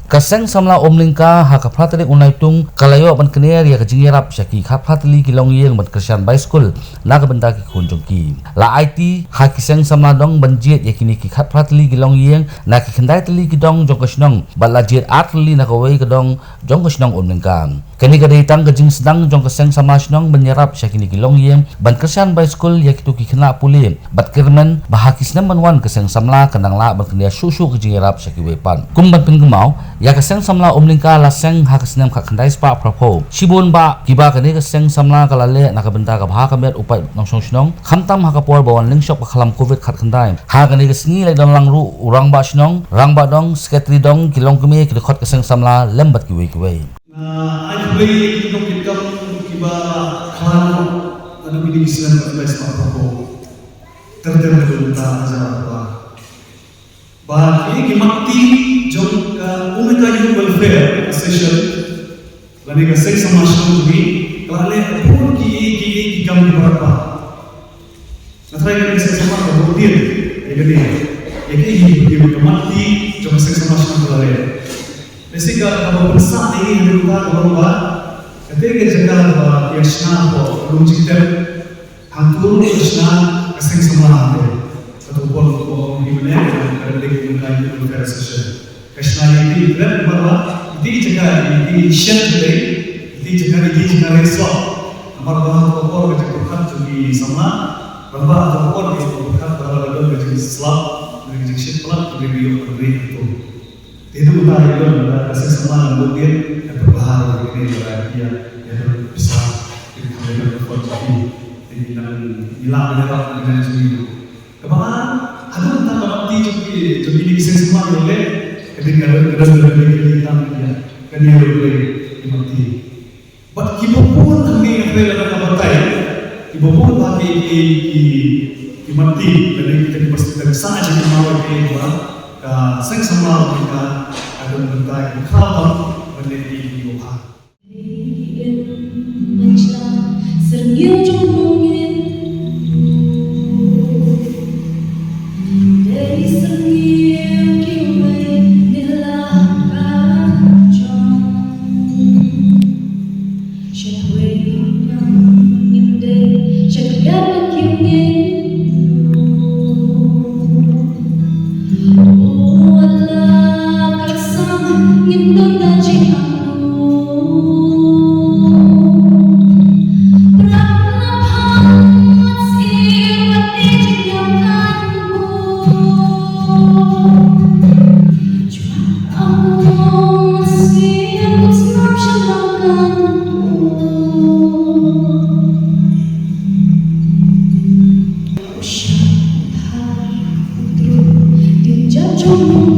Kaseng samla omlingka haka pratali unaitung kalayo ban kner ya kajingirap syaki kha pratali kilong yeng ban Christian Bay School naga benda ki kunjungki la IT hakiseng samla dong banjit yakini ki kha pratali kilong yeng na ki khandai tali kidong jongkasnong balajit atli na kawai kadong jongkasnong omlingka kani gadai tang kajing sedang jongkaseng sama snong banyarap syakini kilong yeng ban Christian Bay School yakitu ki khna puli bat kirman bahakisna manwan kaseng samla kanang la ban kner susu kajingirap syaki wepan kumban pingmau ya kaseng samla omlingka la seng hakasnem kha khandai spa prapo shibun ba kiba kani kaseng samla kalale nakabenta ka bha kamet upai nongsong snong khamtam hakapor bawan lingshop khalam covid khat khandai ha kani kasingi lai dong langru urang ba snong rang ba dong sketri dong kilong kumi ki khot kaseng samla lembat ki wei ai wei kitong kitam kiba khalam anu bini bislan ka spa prapo terdengar aja ba ini mati jom ka umika youth welfare association lani ka sek samashan bi kalale pun ki kam berapa natrai ka sek sama ka bodir egani eki hi mati jom sek samashan kalale besika ka bersa ini hendak berubah ketika jaga ba yashna ko lunjiter hantur yashna kaseng samashan pun himne kerdik mengkaji organisasi kesana ini berat bahwa itu jaga ini shen day itu jaga resort nomor bahwa kokor kerja berkat jadi sama bahwa kokor itu berkat bahwa dalam kerja Islam kerja shit pelat beri itu udah itu udah kasih sama kemudian berbahaya ini berarti ya bisa kita berkontribusi di dalam hilang dengan seminggu kemarin ada tentang mati jadi ini bisa semua oleh ketika ada hitam ya kan dia boleh mati. But ibu pun kami yang dalam kabatai ibu pun bagi mati dan kita dipastikan saja di mawar kedua seng sama kita ada bentai kabar menjadi doa. Jump